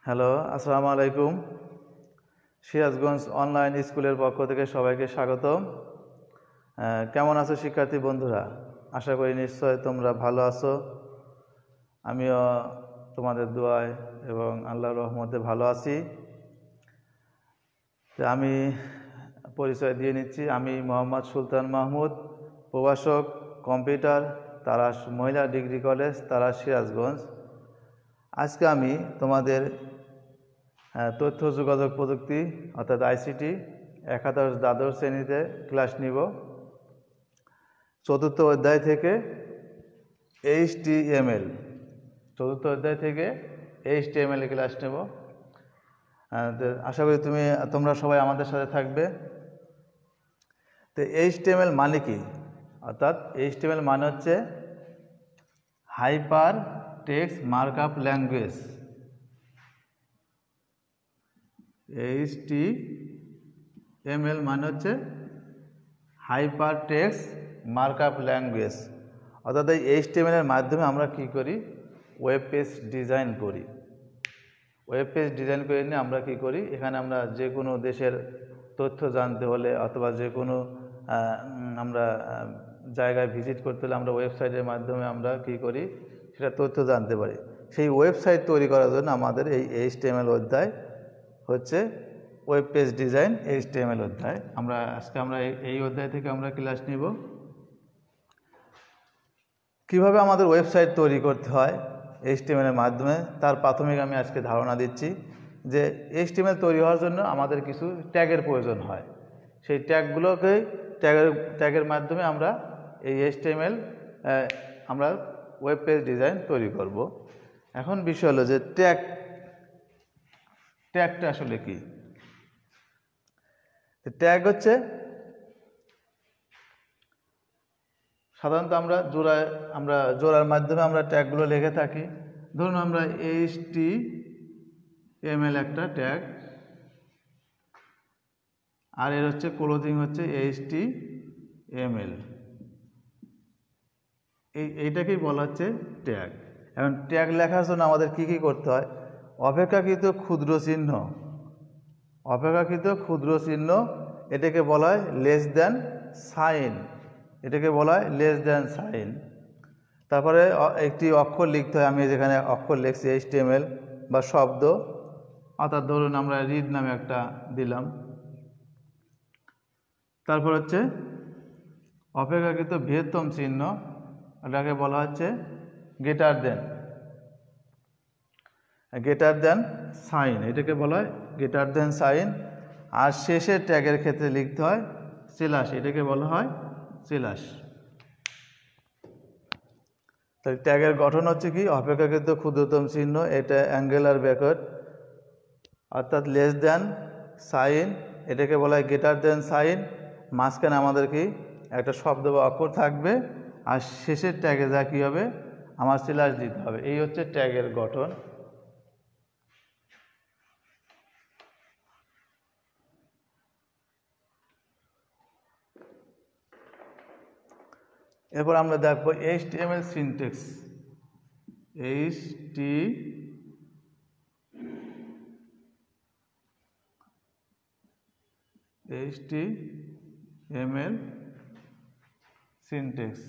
Hello, আসসালামু আলাইকুম। Sirajganj online স্কুলের পক্ষ থেকে সবাইকে স্বাগতম। কেমন আছো শিক্ষার্থী বন্ধুরা? আশা করি নিশ্চয় তোমরা ভালো আছো। আমিও তোমাদের দোয়ায় এবং আল্লাহর রহমতে ভালো আছি। আমি পরিচয় দিয়ে নিচ্ছি। আমি মোহাম্মদ সুলতান মাহমুদ, প্রভাষক, কম্পিউটার, তারাস মহিলা ডিগ্রি কলেজ, তারাস, সিরাজগঞ্জ। আজকে আমি তোমাদের তথ্য যোগাযোগ প্রযুক্তি অর্থাৎ আইসিটি একাদশ দ্বাদশ শ্রেণীতে ক্লাস নিব। চতুর্থ অধ্যায় থেকে HTML ক্লাস নেব। আশা করি তোমরা সবাই আমাদের সাথে থাকবে। তো HTML মানে কি? অর্থাৎ HTML মানে হচ্ছে hyper text markup language. HTML মানে হচ্ছে হাইপার টেক্সট মার্কআপ ল্যাঙ্গুয়েজ। অর্থাৎ এই HTML এর মাধ্যমে আমরা কি করি? ওয়েব পেজ ডিজাইন করি। ওয়েব পেজ ডিজাইন করে নিয়ে আমরা কি করি? এখানে আমরা যে কোনো দেশের তথ্য জানতে হলে অথবা যে কোনো আমরা জায়গায় ভিজিট করতে হলে আমরা ওয়েবসাইটের মাধ্যমে আমরা কি করি? সেটা তথ্য জানতে পারি। সেই ওয়েবসাইট তৈরি করার জন্য আমাদের এই HTML অধ্যায় হচ্ছে ওয়েব পেজ ডিজাইন HTML অধ্যায়। আজকে এই অধ্যায় থেকে আমরা ক্লাস নিব। কিভাবে আমাদের ওয়েবসাইট তৈরি করতে হয় HTML এর মাধ্যমে, তার প্রাথমিক আমি আজকে ধারণা দিচ্ছি। যে HTML তৈরি হওয়ার জন্য আমাদের কিছু ট্যাগের প্রয়োজন হয়। সেই ট্যাগের মাধ্যমে আমরা এই HTML আমরা ওয়েব পেজ ডিজাইন তৈরি করব। এখন বিষয় হলো যে ট্যাগটা আসলে কি? ট্যাগ হচ্ছে সাধারণত আমরা জোড়ার মাধ্যমে আমরা ট্যাগগুলো লিখে থাকি। ধরুন আমরা HTML একটা ট্যাগ, আর এর হচ্ছে ক্লোজিং হচ্ছে HTML। এইটাকেই বলা হচ্ছে ট্যাগ। এখন ট্যাগ লেখার জন্য আমাদের কি করতে হয়? অপেক্ষাকৃত ক্ষুদ্র চিহ্ন, এটাকে বলা হয় লেস দ্যান সাইন। তারপরে একটি অক্ষর লিখতে হয়। আমি যেখানে অক্ষর লিখছি HTML বা শব্দ, অর্থাৎ ধরুন আমরা রিড নামে একটা দিলাম। তারপর হচ্ছে অপেক্ষাকৃত বৃহত্তম চিহ্ন, এটাকে বলা হচ্ছে গ্রেটার দেন সাইন। এটাকে বলা হয় গ্রেটার দেন সাইন। আর শেষের ট্যাগের ক্ষেত্রে লিখতে হয় স্ল্যাশ, এটাকে বলা হয় স্ল্যাশ। তাই ট্যাগের গঠন হচ্ছে কি? অপেক্ষাকৃত ক্ষুদ্রতম চিহ্ন, এটা অ্যাঙ্গুলার ব্র্যাকেট, অর্থাৎ লেস দ্যান সাইন, এটাকে বলা হয় গ্রেটার দেন সাইন। মাঝখানে আমাদের কি একটা শব্দ বা অক্ষর থাকবে, আর শেষের ট্যাগে যা কি হবে? আমার স্ল্যাশ দিতে হবে। এই হচ্ছে ট্যাগের গঠন। এরপর আমরা দেখব HTML syntax. HTML syntax.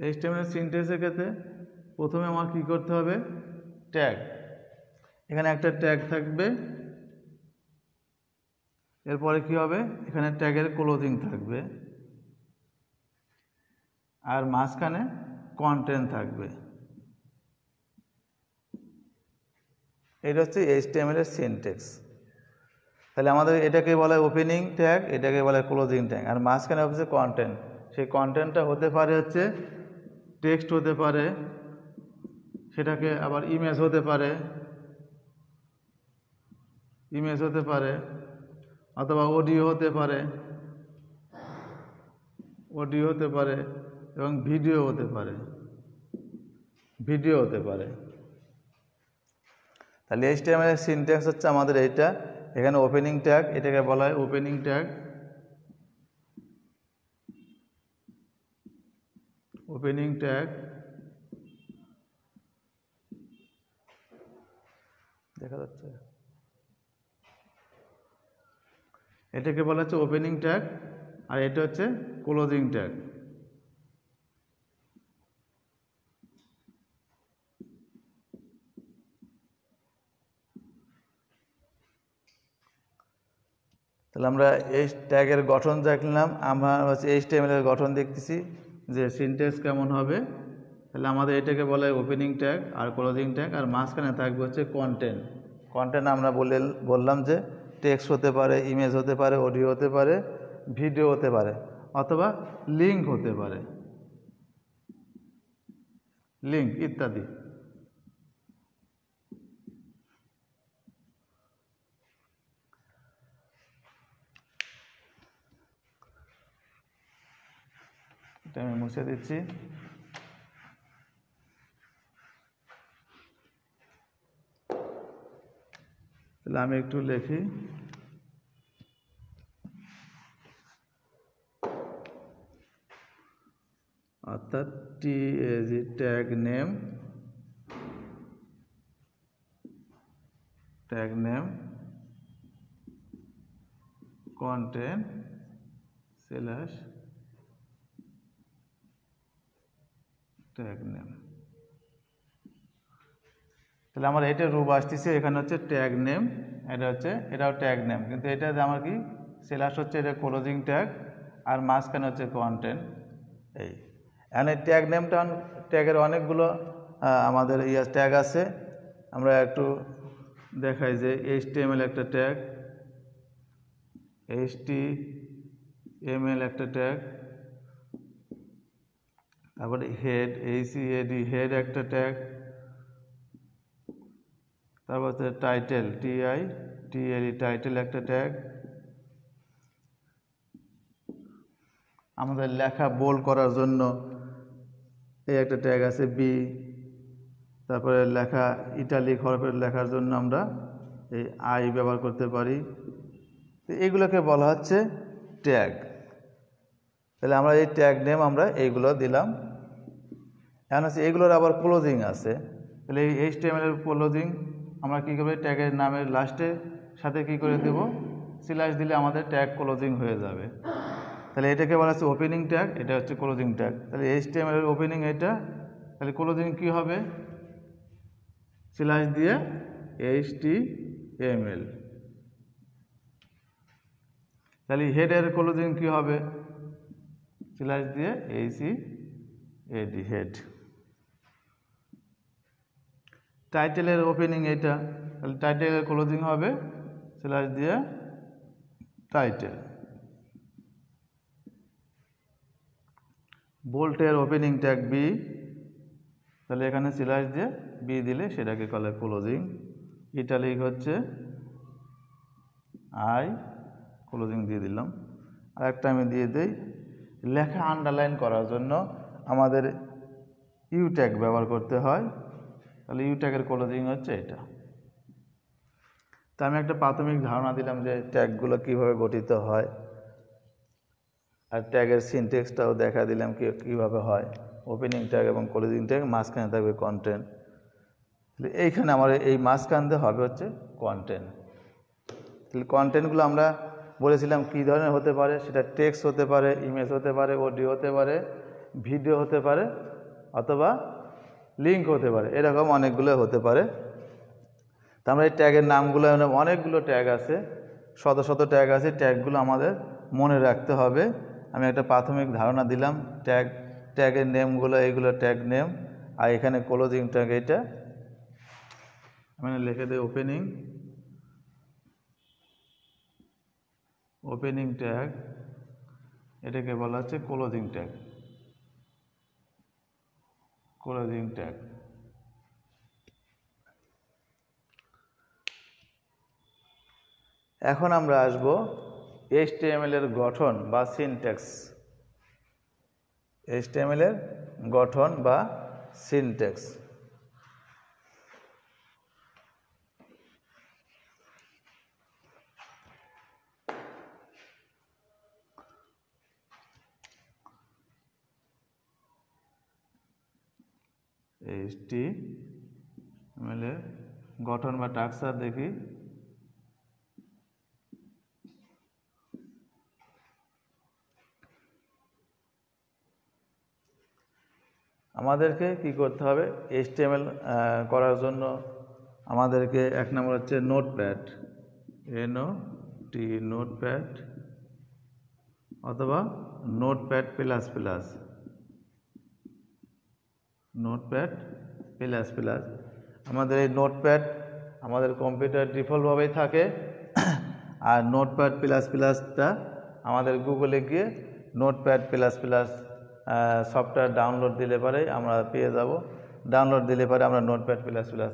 HTML সিনট্যাক্সের ক্ষেত্রে প্রথমে আমার কি করতে হবে? ট্যাগ। এখানে একটা ট্যাগ থাকবে, এরপরে কি হবে? এখানে ট্যাগের ক্লোজিং থাকবে, আর মাঝখানে কন্টেন্ট থাকবে। এটা হচ্ছে HTML এর সিনট্যাক্স। তাহলে আমাদের এটাকে বলা হয় ওপেনিং ট্যাগ, এটাকে বলা হয় ক্লোজিং ট্যাগ, আর মাঝখানে হচ্ছে কন্টেন্ট। সেই কন্টেন্টটা হতে পারে হচ্ছে টেক্সট হতে পারে, সেটাকে আবার ইমেজ হতে পারে, অথবা অডিও হতে পারে এবং ভিডিও হতে পারে। তাহলে HTML এর সিনট্যাক্স হচ্ছে আমাদের এইটা। এখানে ওপেনিং ট্যাগ, এটাকে বলা হয় ওপেনিং ট্যাগ। ওপেনিং ট্যাগ দেখা যাচ্ছে, এটাকে বলা হচ্ছে ওপেনিং ট্যাগ, আর এটা হচ্ছে ক্লোজিং ট্যাগ। তাহলে আমরা এই ট্যাগের গঠন দেখলাম, আমরা হচ্ছে HTML এর গঠন দেখতেছি যে সিনট্যাক্স কেমন হবে। তাহলে আমাদের এটাকে বলা হয় ওপেনিং ট্যাগ আর ক্লোজিং ট্যাগ, আর মাঝখানে থাকবে হচ্ছে কন্টেন্ট। কন্টেন্ট আমরা বললাম যে টেক্সট হতে পারে, ইমেজ হতে পারে, অডিও হতে পারে, ভিডিও হতে পারে, অথবা লিঙ্ক হতে পারে, লিঙ্ক ইত্যাদি। এটা আমি মুছে দিচ্ছি। তাহলে আমি একটু লিখি, অর্থাৎ TAG tag name, content slash tag name. তাহলে আমার এটা রূপ আসতেছে, এখানে হচ্ছে ট্যাগ নেম, এটাও ট্যাগ নেম, কিন্তু এটা আমার কি স্ল্যাশ হচ্ছে এটা ক্লোজিং ট্যাগ, আর মাঝখানে হচ্ছে কন্টেন্ট। এই এখানে ট্যাগ নেমটা, ট্যাগের অনেকগুলো আমাদের ট্যাগ আছে। আমরা একটু দেখাই যে HTML একটা ট্যাগ, HTML একটা ট্যাগ, তারপরে হেড, HEAD হেড একটা ট্যাগ, তারপর হচ্ছে টাইটেল, TITLE টাইটেল একটা ট্যাগ, আমাদের লেখা বোল্ড করার জন্য এই একটা ট্যাগ আছে B, তারপরে লেখা ইটালিক হরফে লেখার জন্য আমরা এই I ব্যবহার করতে পারি। তো এগুলোকে বলা হচ্ছে ট্যাগ। তাহলে আমরা এই ট্যাগ নেম আমরা এইগুলো দিলাম। এখন হচ্ছে এগুলোর আবার ক্লোজিং আছে। তাহলে এই HTML এর ক্লোজিং আমরা কী করবো, ট্যাগের নামের লাস্টে সাথে কী করে দেব, স্ল্যাশ দিলে আমাদের ট্যাগ ক্লোজিং হয়ে যাবে। তাহলে এটাকে বলা হচ্ছে ওপেনিং ট্যাগ, এটা হচ্ছে ক্লোজিং ট্যাগ। তাহলে HTML এর ওপেনিং এটা, তাহলে ক্লোজিং কী হবে, স্ল্যাশ দিয়ে HTML। তাহলে হেডের ক্লোজিং কী হবে, স্ল্যাশ দিয়ে HEAD হেড। টাইটেলের ওপেনিং এটা, তাহলে টাইটেলের ক্লোজিং হবে স্ল্যাশ দিয়ে টাইটেল। বোল্টের ওপেনিং ট্যাগ B, তাহলে এখানে স্ল্যাশ দিয়ে B দিলে সেটাকে বলে ক্লোজিং। ইটালিক হচ্ছে I, ক্লোজিং দিয়ে দিলাম। আর একটা আমি দিয়ে দিই, লেখা আন্ডারলাইন করার জন্য আমাদের ইউ ট্যাগ ব্যবহার করতে হয়। তাহলে ইউ ট্যাগের ক্লোজিং হচ্ছে এটা। তা আমি একটা প্রাথমিক ধারণা দিলাম যে ট্যাগগুলো কীভাবে গঠিত হয়, আর ট্যাগের সিনট্যাক্সটাও দেখা দিলাম কীভাবে হয়, ওপেনিং ট্যাগ এবং ক্লোজিং ট্যাগ, মাঝখানে থাকবে কন্টেন্ট। তাহলে এইখানে আমার এই মাঝখান দিয়ে হবে হচ্ছে কন্টেন্ট। তাহলে কন্টেন্টগুলো আমরা বলেছিলাম কী ধরনের হতে পারে, সেটা টেক্সট হতে পারে, ইমেজ হতে পারে, অডিও হতে পারে, ভিডিও হতে পারে, অথবা লিঙ্ক হতে পারে, এরকম অনেকগুলো হতে পারে। তা আমরা এই ট্যাগের নামগুলো, অনেকগুলো ট্যাগ আছে, শত শত ট্যাগ আছে, ট্যাগগুলো আমাদের মনে রাখতে হবে। আমি একটা প্রাথমিক ধারণা দিলাম, ট্যাগের নেমগুলো এইগুলো ট্যাগ নেম, আর এখানে ক্লোজিং ট্যাগ এটা আমি লিখে দিই ওপেনিং ট্যাগ, এটাকে বলা হচ্ছে ক্লোজিং ট্যাগ। এখন আমরা আসব HTML এর গঠন বা সিনট্যাক্স। HTML এর গঠন বা সিনট্যাক্স। HTML এর গঠন বা স্ট্রাকচার দেখি। আমাদেরকে কি করতে হবে, HTML করার জন্য আমাদেরকে এক নম্বর হচ্ছে নোটপ্যাড, নোটপ্যাড অথবা নোটপ্যাড প্লাস প্লাস, আমাদের এই নোটপ্যাড আমাদের কম্পিউটার ডিফল্টভাবেই থাকে। আর নোটপ্যাড প্লাস প্লাসটা আমাদের গুগলে গিয়ে notepad plus plus software download দিলে পরে আমরা পেয়ে যাব। ডাউনলোড দিলে পরে আমরা নোটপ্যাড প্লাস প্লাস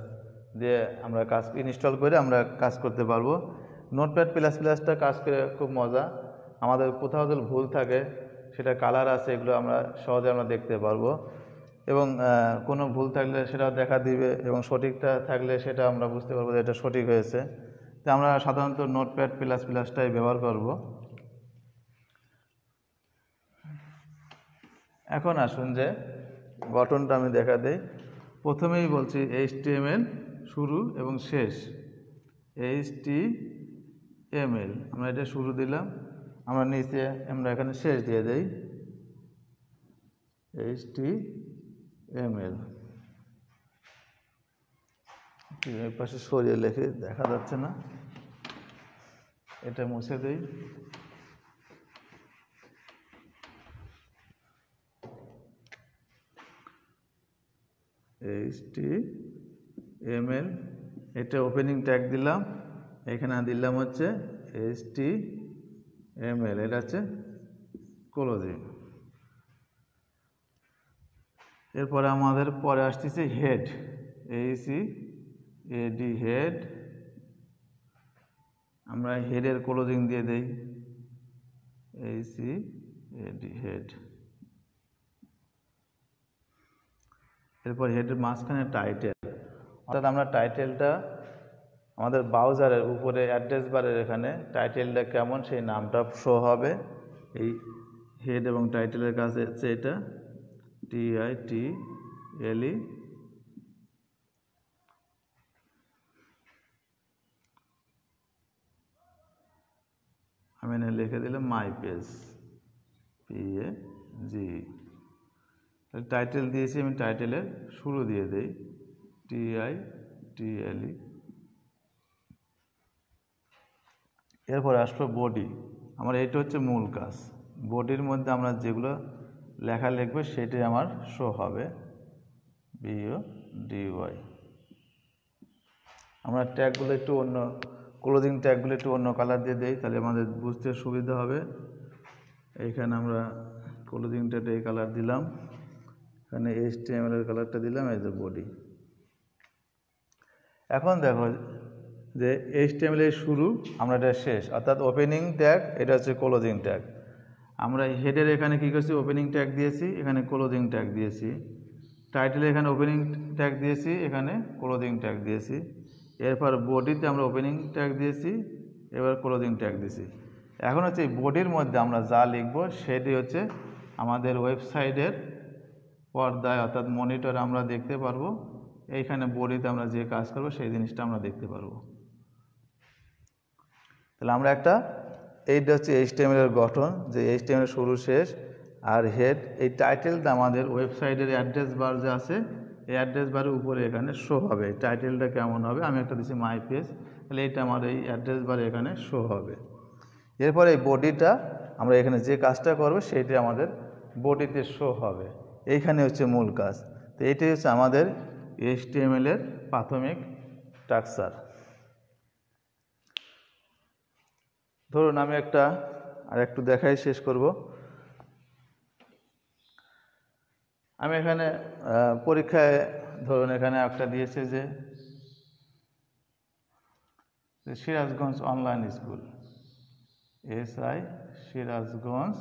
দিয়ে আমরা কাজ ইনস্টল করে আমরা কাজ করতে পারবো। নোটপ্যাড প্লাস প্লাসটা কাজ করে খুব মজা। আমাদের কোথাও যদি ভুল থাকে, সেটা কালার আছে, এগুলো আমরা সহজে আমরা দেখতে পারবো এবং কোনো ভুল থাকলে সেটাও দেখা দিবে এবং সঠিকটা থাকলে সেটা আমরা বুঝতে পারবো যে এটা সঠিক হয়েছে। তো আমরা সাধারণত নোটপ্যাড প্লাস প্লাসটাই ব্যবহার করব। এখন আসুন যে গঠনটা আমি দেখা দেই। প্রথমেই বলছি HTML শুরু এবং শেষ, HTML আমরা এটা শুরু দিলাম, আমরা নিচে আমরা এখানে শেষ দিয়ে দেই HTML। এই পাশে সরিয়ে লিখে দেখা যাচ্ছে না, এটা মুছে দেই। HTML এটা ওপেনিং ট্যাগ দিলাম, এখানে দিলাম হচ্ছে HTML, এটা হচ্ছে ক্লোজিং। এরপরে আমাদের পরে আসতেছে হেড, HEAD হেড, আমরা হেডের ক্লোজিং দিয়ে দেই HEAD হেড। এরপর হেডের মাঝখানে টাইটেল, অর্থাৎ আমরা টাইটেলটা আমাদের ব্রাউজারের উপরে অ্যাড্রেস বারের এখানে টাইটেলটা কেমন সেই নামটা শো হবে। এই হেড এবং টাইটেলের কাছে হচ্ছে এটা TITLE, আমি এখানে লিখে দিলাম মাই পেজ, PAG। টাইটেল দিয়েছি, আমি টাইটেলের শুরু দিয়ে দেই TITLE। এরপর আসলো বডি, আমার এইটা হচ্ছে মূল কাজ। বডির মধ্যে আমরা যেগুলো লেখা লিখবে সেটাই আমার শো হবে, BODY। আমরা ট্যাগগুলো একটু অন্য, ক্লোজিং ট্যাগগুলো একটু অন্য কালার দিয়ে দেই, তাহলে আমাদের বুঝতে সুবিধা হবে। এইখানে আমরা ক্লোজিং ট্যাগটা এই কালার দিলাম, এখানে HTML এর কালারটা দিলাম, এই যে বডি। এখন দেখো যে HTML এর শুরু, আমরা এটা শেষ, অর্থাৎ ওপেনিং ট্যাগ, এটা হচ্ছে ক্লোজিং ট্যাগ। আমরা হেডের এখানে কী করছি, ওপেনিং ট্যাগ দিয়েছি, এখানে ক্লোজিং ট্যাগ দিয়েছি। টাইটেলে এখানে ওপেনিং ট্যাগ দিয়েছি, এখানে ক্লোজিং ট্যাগ দিয়েছি। এরপর বডিতে আমরা ওপেনিং ট্যাগ দিয়েছি, এবার ক্লোজিং ট্যাগ দিয়েছি। এখন হচ্ছে এই বডির মধ্যে আমরা যা লিখব সেটি হচ্ছে আমাদের ওয়েবসাইটের পর্দায় অর্থাৎ মনিটরে আমরা দেখতে পারবো। এইখানে বডিতে আমরা যে কাজ করব সেই জিনিসটা আমরা দেখতে পারবো। তাহলে আমরা একটা, এইটা হচ্ছে HTML এর গঠন, যে HTML শুরু শেষ আর হেড। এই টাইটেলটা আমাদের ওয়েবসাইটের অ্যাড্রেস বার যে আছে, এই অ্যাড্রেস বারের উপরে এখানে শো হবে। টাইটেলটা কেমন হবে, আমি একটা দিচ্ছি মাই পেজ, তাহলে এইটা আমার এই অ্যাড্রেস বারে এখানে শো হবে। এরপরে এই বডিটা আমরা এখানে যে কাজটা করবো সেইটা আমাদের বডিতে শো হবে। এইখানে হচ্ছে মূল কাজ। তো এইটাই হচ্ছে আমাদের HTML এর প্রাথমিক স্ট্রাকচার। ধরুন আমি একটা আর একটু দেখাই শেষ করব। আমি এখানে পরীক্ষায় ধরুন এখানে একটা দিয়েছে যে Sirajganj online school, SI Sirajganj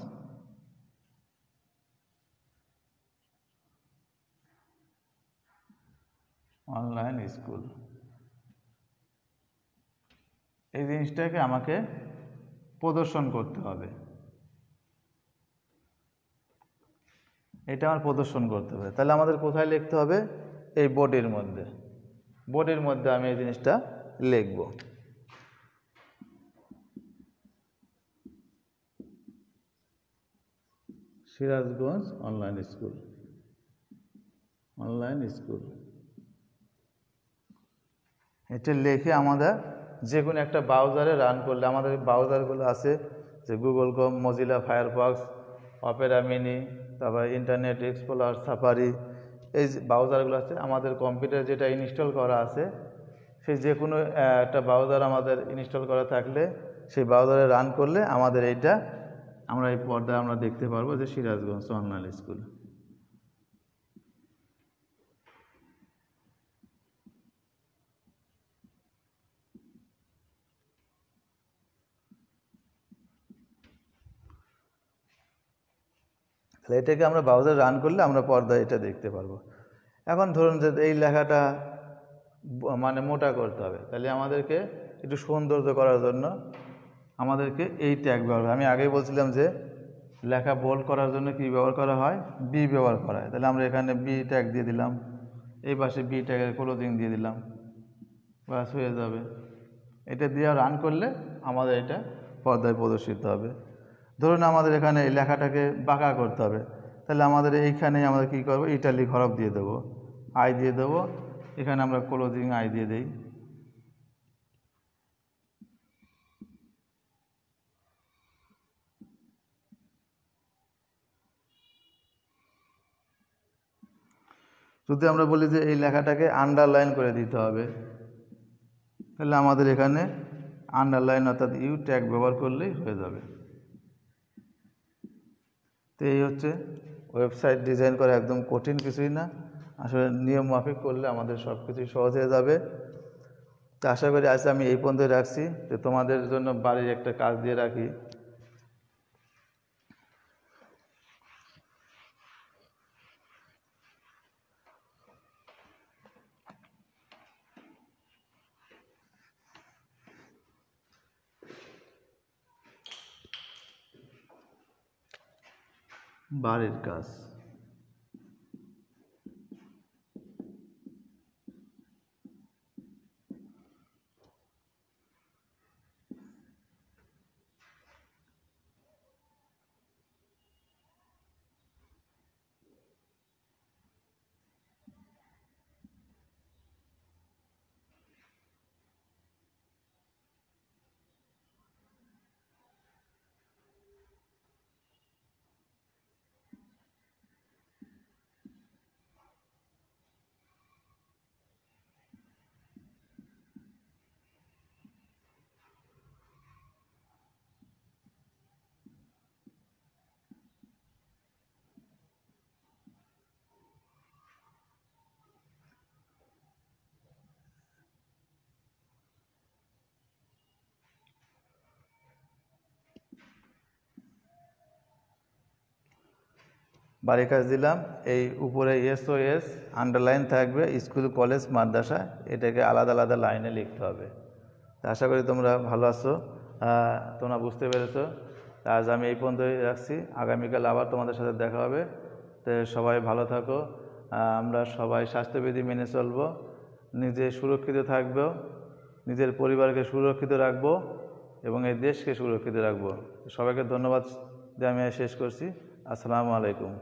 online school. এই জিনিসটাকে আমাকে প্রদর্শন করতে হবে, এটা আমার প্রদর্শন করতে হবে। তাহলে আমাদের কোথায় লিখতে হবে, এই বডির মধ্যে আমি এই জিনিসটা লিখব। সিরাজগঞ্জ অনলাইন স্কুল এটা লিখে আমাদের যে কোনো একটা ব্রাউজারে রান করলে, আমাদের ব্রাউজারগুলো আছে যে Google Chrome, Mozilla Firefox, Opera mini, তারপর ইন্টারনেট এক্সপ্লোরার, সাফারি, এই যে ব্রাউজারগুলো আছে আমাদের কম্পিউটারে যেটা ইনস্টল করা আছে, সেই যে কোনো একটা ব্রাউজার আমাদের ইনস্টল করা থাকলে সেই ব্রাউজারে রান করলে আমাদের এইটা আমরা এই পর্দায় আমরা দেখতে পারবো যে সিরাজগঞ্জ অনলাইন স্কুল। তাহলে এটাকে আমরা ব্রাউজারে রান করলে আমরা পর্দায় এটা দেখতে পারবো। এখন ধরুন যে এই লেখাটা মানে মোটা করতে হবে, তাহলে আমাদেরকে একটু সৌন্দর্য করার জন্য আমাদেরকে এই ট্যাগ ব্যবহার, আমি আগেই বলছিলাম যে লেখা বোল্ড করার জন্য কি ব্যবহার করা হয়, বি ব্যবহার করা হয়। তাহলে আমরা এখানে বি ট্যাগ দিয়ে দিলাম, এই পাশে বি ট্যাগের ক্লোজিং দিয়ে দিলাম, ব্যাস হয়ে যাবে। এটা দিয়ে রান করলে আমাদের এটা পর্দায় প্রদর্শিত হবে। ধরুন আমাদের এখানে এই লেখাটাকে বাঁকা করতে হবে, তাহলে আমাদের এইখানে আমরা কি করব, ইটালিক হরফ দিয়ে দেবো, আই দিয়ে দেবো, এখানে আমরা ক্লোজিং আই দিয়ে দিই। যদি আমরা বলি যে এই লেখাটাকে আন্ডারলাইন করে দিতে হবে, তাহলে আমাদের এখানে আন্ডারলাইন অর্থাৎ ইউ ট্যাগ ব্যবহার করলেই হয়ে যাবে। তো এই হচ্ছে ওয়েবসাইট ডিজাইন করা, একদম কঠিন কিছুই না, আসলে নিয়ম মাফিক করলে আমাদের সব কিছুই সহজ হয়ে যাবে। তো আশা করি আজ আমি এই পর্যন্ত রাখছি, যে তোমাদের জন্য বাড়ির একটা কাজ দিয়ে রাখি। বাড়ির কাজ, বাড়ির কাজ দিলাম। এই উপরে SOS আন্ডারলাইন থাকবে, স্কুল, কলেজ, মাদ্রাসা, এটাকে আলাদা আলাদা লাইনে লিখতে হবে। আশা করি তোমরা ভালো আছো, তোমরা বুঝতে পেরেছো। আজ আমি এই পর্যন্তই রাখছি, আগামীকাল আবার তোমাদের সাথে দেখা হবে। তো সবাই ভালো থাকো, আমরা সবাই স্বাস্থ্যবিধি মেনে চলবো, নিজে সুরক্ষিত থাকবো, নিজের পরিবারকে সুরক্ষিত রাখবো এবং এই দেশকে সুরক্ষিত রাখবো। সবাইকে ধন্যবাদ দিয়ে আমি শেষ করছি। আসসালামু আলাইকুম।